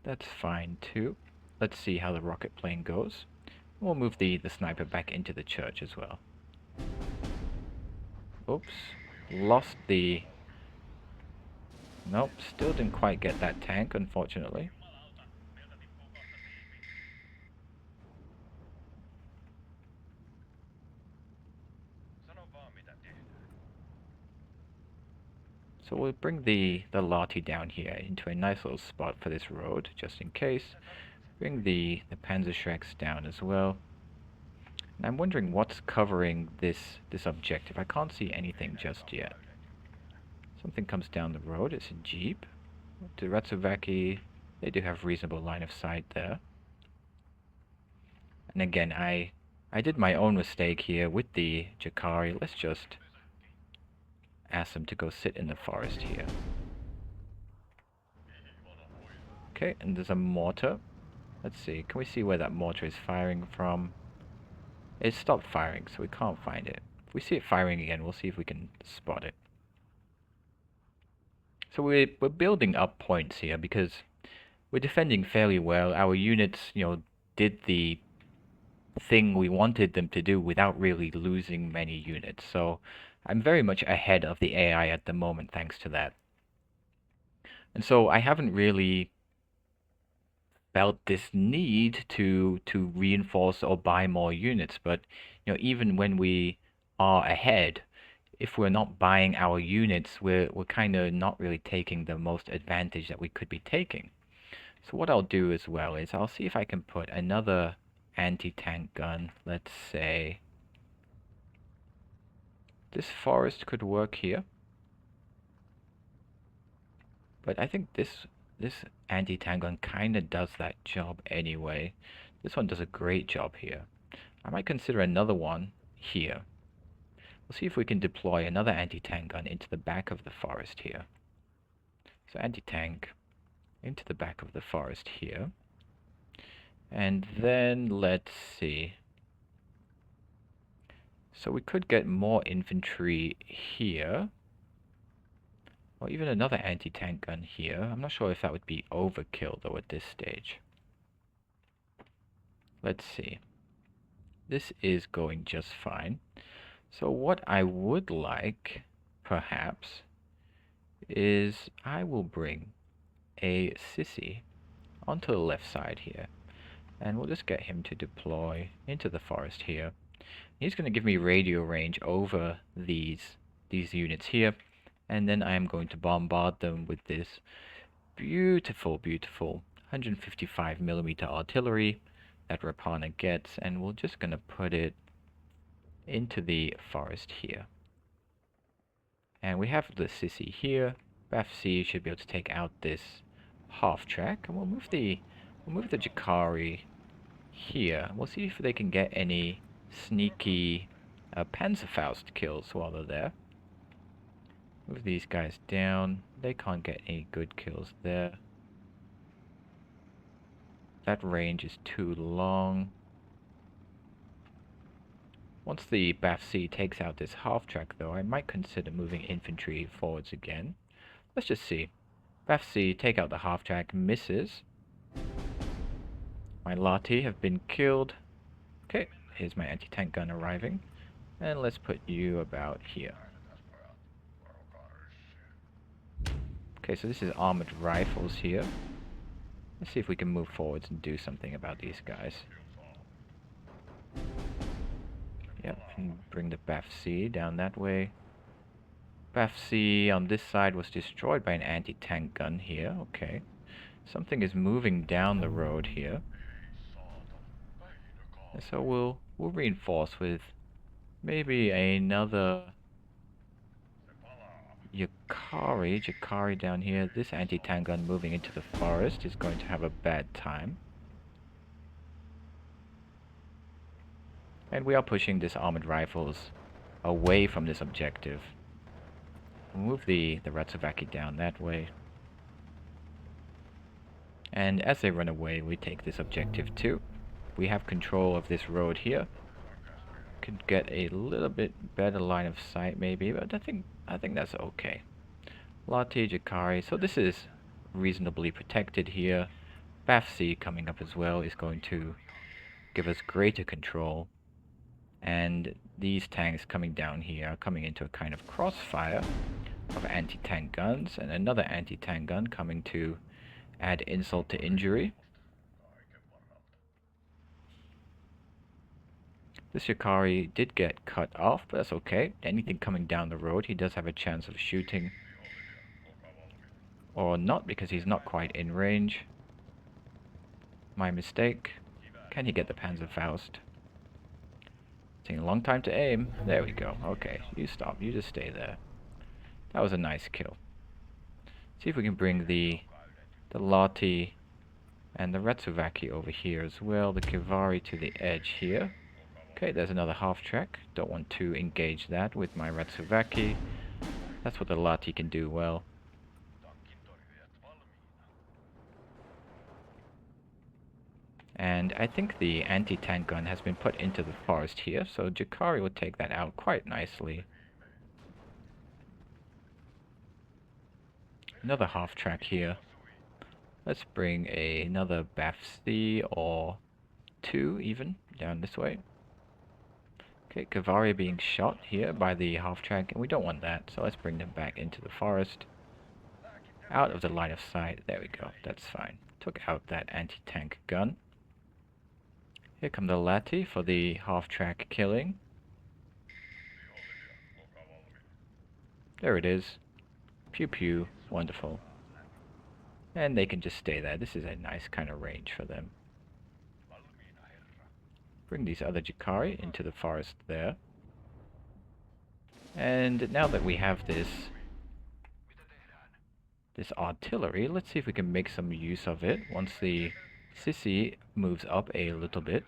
That's fine too. Let's see how the rocket plane goes. We'll move the sniper back into the church as well. Oops. Lost the... Nope, still didn't quite get that tank, unfortunately. So we'll bring the Lati down here into a nice little spot for this road, just in case. Bring the Panzerschrecks down as well. And I'm wondering what's covering this objective. I can't see anything just yet. Something comes down the road. It's a jeep. The Ratsuvaki, they do have reasonable line of sight there. And again, I did my own mistake here with the Jakari. Let's just ask them to go sit in the forest here. Okay, and there's a mortar. Let's see, can we see where that mortar is firing from? It stopped firing, so we can't find it. If we see it firing again, we'll see if we can spot it. So we're building up points here because we're defending fairly well. Our units, did the thing we wanted them to do without really losing many units. So I'm very much ahead of the AI at the moment thanks to that. And so I haven't really felt this need to reinforce or buy more units, but even when we are ahead, if we're not buying our units, we're kind of not really taking the most advantage that we could be taking. So what I'll do as well is I'll see if I can put another anti-tank gun. Let's say this forest could work here, but I think this anti-tank gun kind of does that job anyway. This one does a great job here. I might consider another one here. We'll see if we can deploy another anti-tank gun into the back of the forest here. So anti-tank into the back of the forest here. And then let's see. So we could get more infantry here. Or even another anti-tank gun here. I'm not sure if that would be overkill though at this stage. Let's see. This is going just fine. So what I would like, perhaps, is I will bring a Sissy onto the left side here. And we'll just get him to deploy into the forest here. He's going to give me radio range over these units here. And then I am going to bombard them with this beautiful, beautiful 155mm artillery that Raappana gets. And we're just going to put it into the forest here. And we have the Sissy here. BAF-C should be able to take out this half track. And we'll move the Jakari here. We'll see if they can get any sneaky Panzerfaust kills while they're there. Move these guys down. They can't get any good kills there. That range is too long. Once the BAF-C takes out this half track though, I might consider moving infantry forwards again. Let's just see. BAF-C, take out the half track, misses. My Lati have been killed. Okay, here's my anti-tank gun arriving. And let's put you about here. Okay, so this is armored rifles here. Let's see if we can move forwards and do something about these guys. Yep, and bring the BAF-C down that way. BAF-C on this side was destroyed by an anti-tank gun here. Okay. Something is moving down the road here. And so we'll we'll reinforce with maybe another Jakari down here. This anti-tank gun moving into the forest is going to have a bad time. And we are pushing this armored rifles away from this objective. We'll move the Raappana down that way. And as they run away, we take this objective too. We have control of this road here. Could get a little bit better line of sight maybe, but I think that's okay. Lati, Jakari, so this is reasonably protected here. BAF-C coming up as well is going to give us greater control. And these tanks coming down here are coming into a kind of crossfire of anti-tank guns, and another anti-tank gun coming to add insult to injury. This Jakari did get cut off, but that's okay. Anything coming down the road, he does have a chance of shooting. Or not, because he's not quite in range. My mistake. Can he get the Panzerfaust? Taking a long time to aim. There we go. Okay, you stop. You just stay there. That was a nice kill. See if we can bring the Lati and the Raappana over here as well. The Kivari to the edge here. Okay, there's another half track. Don't want to engage that with my Raappana. That's what the Lati can do well. And I think the anti-tank gun has been put into the forest here, so Jakari will take that out quite nicely. Another half track here. Let's bring another BAF-C or two even down this way. Okay, Kivari being shot here by the half track, and we don't want that, so let's bring them back into the forest. Out of the line of sight. There we go, that's fine. Took out that anti-tank gun. Here come the Lati for the half-track killing. There it is. Pew pew. Wonderful. And they can just stay there. This is a nice kind of range for them. Bring these other Jakari into the forest there. And now that we have this artillery, let's see if we can make some use of it once the Sissy moves up a little bit.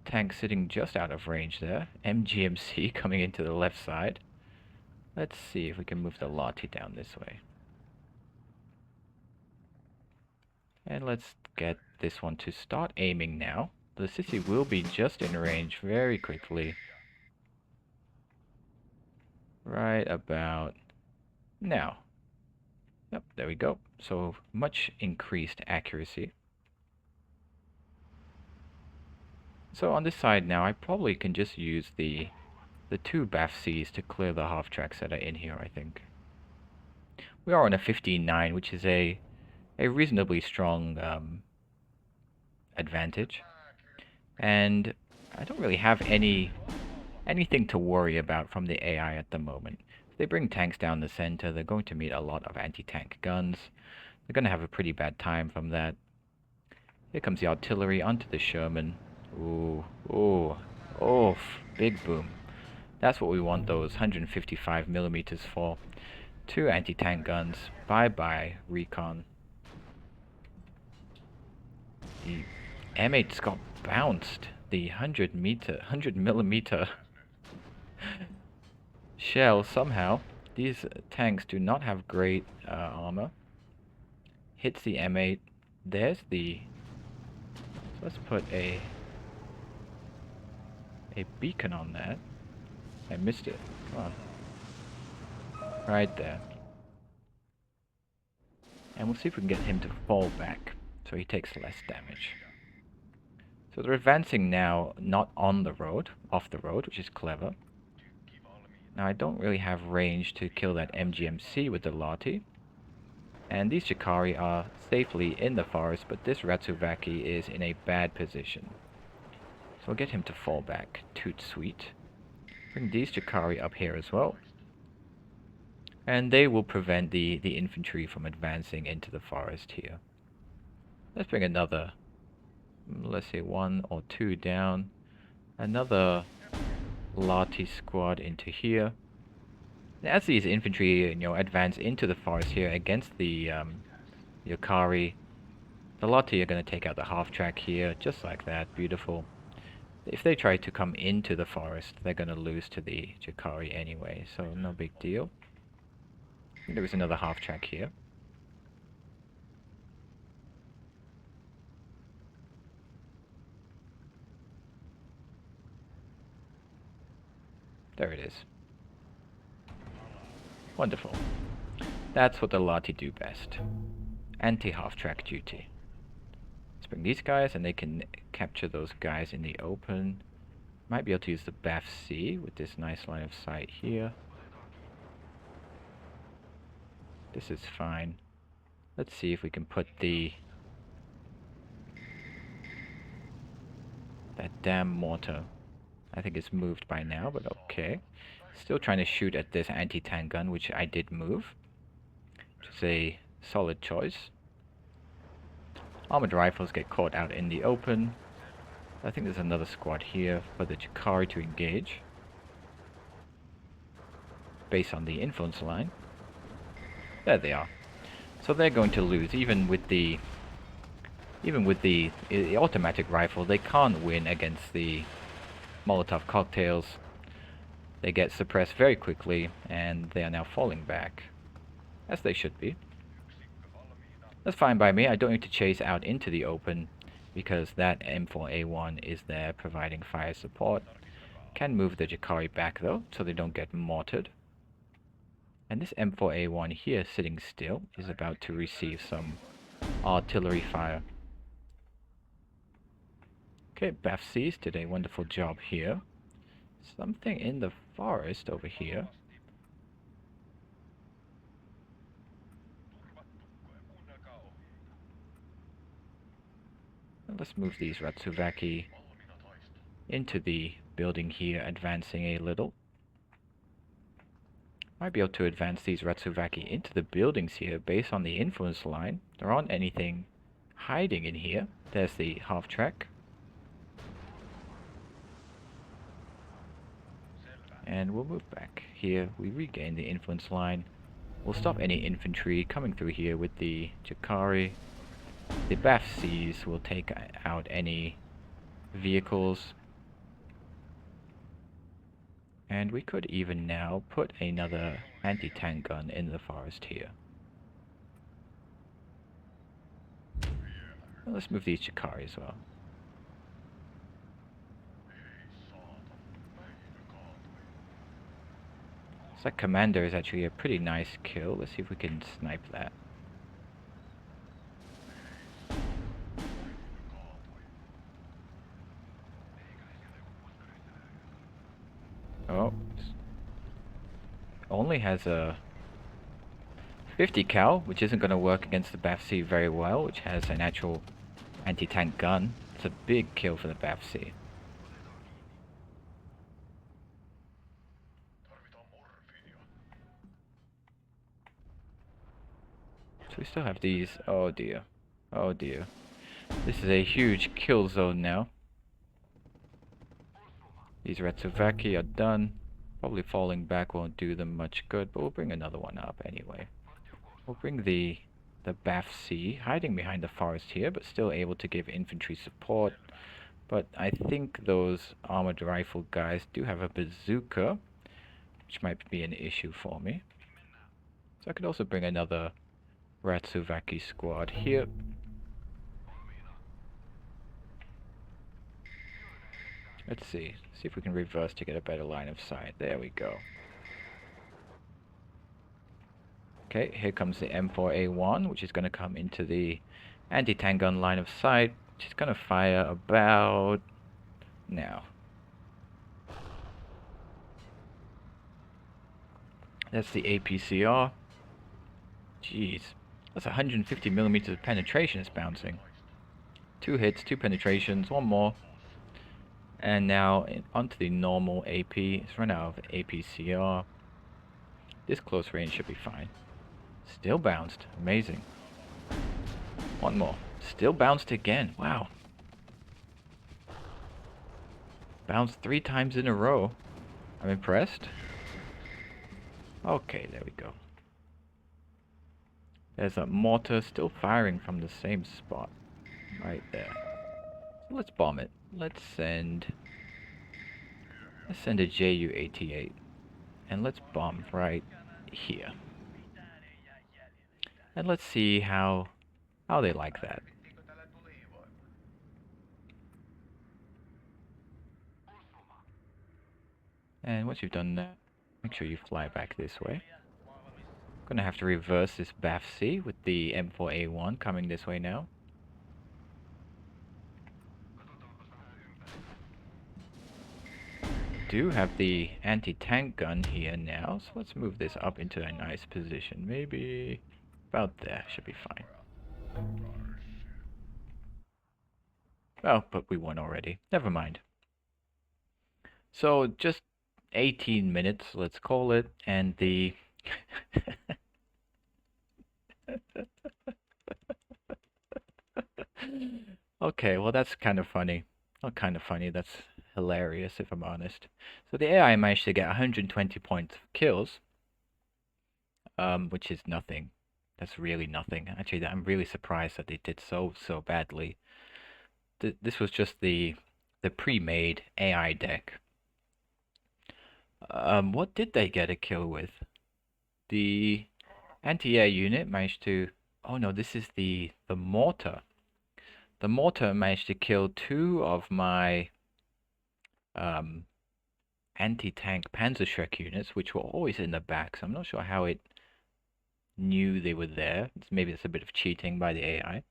Tank sitting just out of range there. MGMC coming into the left side. Let's see if we can move the Lati down this way. And let's get this one to start aiming now. The Sissy will be just in range very quickly. Right about now. Yep, there we go. So much increased accuracy. So on this side now, I probably can just use the two BAF-Cs to clear the half tracks that are in here, I think. We are on a 15-9, which is a reasonably strong advantage. And I don't really have anything to worry about from the AI at the moment. If they bring tanks down the center, they're going to meet a lot of anti-tank guns. They're going to have a pretty bad time from that. Here comes the artillery onto the Sherman. Ooh, ooh, oof, big boom. That's what we want those 155 millimeters for. Two anti-tank guns. Bye-bye, recon. The M8's got bounced. The 100 millimeter shell somehow. These tanks do not have great armor. Hits the M8. There's the... So let's put a beacon on that. I missed it. Come on. Right there. And we'll see if we can get him to fall back so he takes less damage. So they're advancing now, not on the road, off the road, which is clever. Now I don't really have range to kill that MGMC with the Lati. And these Jakari are safely in the forest, but this Raappana is in a bad position. So we'll get him to fall back. Toot sweet. Bring these Jakari up here as well. And they will prevent the infantry from advancing into the forest here. Let's bring another let's say 1 or 2 down. Another Lati squad into here. As these infantry, advance into the forest here against the Yukari, the Lati are going to take out the half track here, just like that. Beautiful. If they try to come into the forest, they're going to lose to the Yukari anyway, so no big deal. There is another half track here. There it is. Wonderful. That's what the Lati do best. Anti-half track duty. Let's bring these guys and they can capture those guys in the open. Might be able to use the BAF-C with this nice line of sight here. This is fine. Let's see if we can put that damn mortar. I think it's moved by now, but okay. Still trying to shoot at this anti-tank gun, which I did move. Which is a solid choice. Armored rifles get caught out in the open. I think there's another squad here for the Yukari to engage. Based on the influence line. There they are. So they're going to lose, even with the automatic rifle. They can't win against the Molotov cocktails. They get suppressed very quickly, and they are now falling back. As they should be. That's fine by me. I don't need to chase out into the open, because that M4A1 is there providing fire support. Can move the Yukari back though, so they don't get mortared. And this M4A1 here, sitting still, is about to receive some artillery fire. Okay, BAF-Cs did a wonderful job here. Something in the forest over here. Let's move these Raappana into the building here, advancing a little. Might be able to advance these Raappana into the buildings here based on the influence line. There aren't anything hiding in here. There's the half track. And we'll move back here. We regain the influence line. We'll stop any infantry coming through here with the Yukari. The BAF-Cs will take out any vehicles. And we could even now put another anti-tank gun in the forest here. Well, let's move these Yukari as well. So that commander is actually a pretty nice kill. Let's see if we can snipe that. Oh. Only has a 50 cal, which isn't going to work against the BAF-C very well, which has an actual anti-tank gun. It's a big kill for the BAF-C. So we still have these. Oh dear. Oh dear. This is a huge kill zone now. These Raappana are done. Probably falling back won't do them much good, but we'll bring another one up anyway. We'll bring the BAF-C, hiding behind the forest here, but still able to give infantry support. But I think those armored rifle guys do have a bazooka, which might be an issue for me. So I could also bring another Raappana squad here. Let's see if we can reverse to get a better line of sight. There we go. Okay, here comes the M4A1, which is going to come into the anti-tank gun line of sight, which is going to fire about now. That's the APCR. Jeez, that's 150 millimeters of penetration it's bouncing. 2 hits, 2 penetrations, 1 more. And now onto the normal AP. It's run out of APCR. This close range should be fine. Still bounced. Amazing. 1 more. Still bounced again. Wow. Bounced 3 times in a row. I'm impressed. Okay, there we go. There's a mortar still firing from the same spot. Right there. So let's bomb it. Let's send a Ju-88. And let's bomb right here. And let's see how they like that. And once you've done that, make sure you fly back this way. Gonna have to reverse this BAF-C with the M4A1 coming this way now. Do have the anti-tank gun here now, so let's move this up into a nice position. Maybe about there, should be fine. Oh, but we won already. Never mind. So just 18 minutes, let's call it, and the okay, well that's kind of funny. Not kind of funny, that's hilarious if I'm honest. So the AI managed to get 120 points of kills, which is nothing. That's really nothing. Actually, I'm really surprised that they did so badly. This was just the pre-made AI deck. What did they get a kill with? The anti-air unit managed to... Oh no, this is the mortar. The mortar managed to kill 2 of my anti-tank Panzerschreck units, which were always in the back, so I'm not sure how it knew they were there. Maybe it's a bit of cheating by the AI.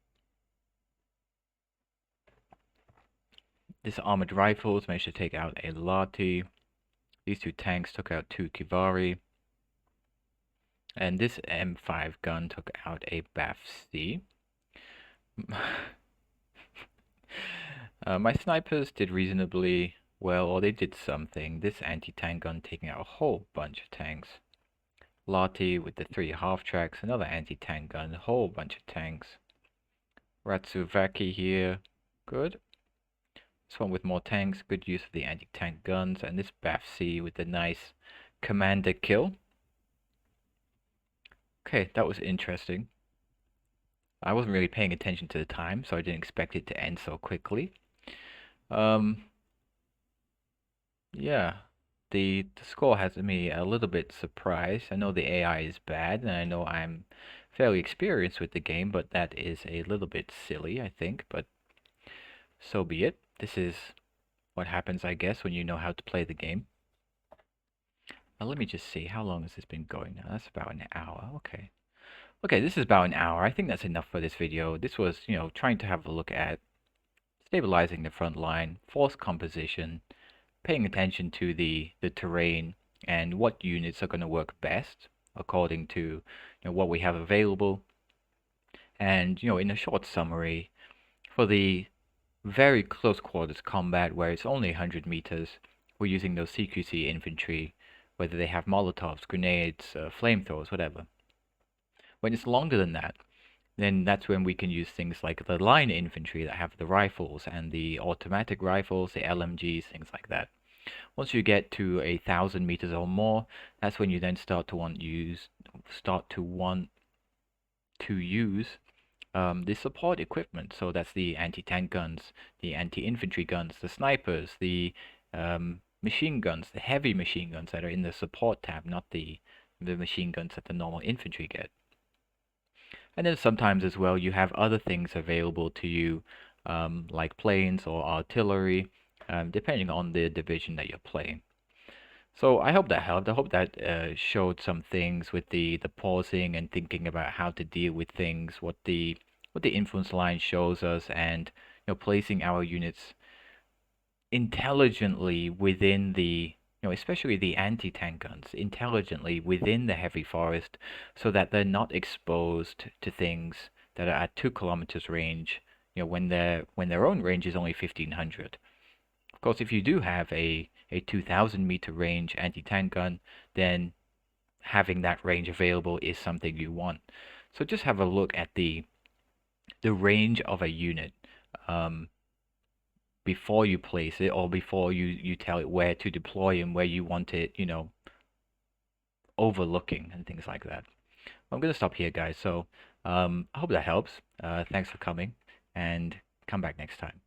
This armored rifles managed to take out a Lati. These 2 tanks took out 2 Kivari. And this M5 gun took out a BAF-C. My snipers did reasonably well, or they did something. This anti-tank gun taking out a whole bunch of tanks. Lati with the 3 half-tracks, another anti-tank gun, a whole bunch of tanks. Ratsuvaki here, good. This one with more tanks, good use of the anti-tank guns, and this BAF-C with the nice commander kill. Okay, that was interesting. I wasn't really paying attention to the time, so I didn't expect it to end so quickly. Yeah, the score has me a little bit surprised. I know the AI is bad, and I know I'm fairly experienced with the game, but that is a little bit silly, I think, but so be it. This is what happens, I guess, when you know how to play the game. Now, let me just see, how long has this been going now? That's about an hour, okay. Okay, this is about an hour. I think that's enough for this video. This was, trying to have a look at stabilizing the front line, force composition, paying attention to the terrain and what units are going to work best according to what we have available. And in a short summary, for the very close quarters combat where it's only 100 meters, we're using those CQC infantry, whether they have Molotovs, grenades, flamethrowers, whatever. When it's longer than that, then that's when we can use things like the line infantry that have the rifles and the automatic rifles, the LMGs, things like that. Once you get to 1,000 meters or more, that's when you then start to want to use the support equipment. So that's the anti-tank guns, the anti-infantry guns, the snipers, the machine guns, the heavy machine guns that are in the support tab, not the machine guns that the normal infantry get. And then sometimes as well, you have other things available to you, like planes or artillery, depending on the division that you're playing. So I hope that helped. I hope that showed some things with the pausing and thinking about how to deal with things, what the influence line shows us, and placing our units intelligently within the especially the anti-tank guns, intelligently within the heavy forest, so that they're not exposed to things that are at 2 kilometers range, when their own range is only 1,500. Of course, if you do have a 2,000 meter range anti-tank gun, then having that range available is something you want. So just have a look at the range of a unit. before you place it, or before you tell it where to deploy and where you want it, overlooking and things like that. I'm gonna stop here, guys. So I hope that helps. Thanks for coming, and come back next time.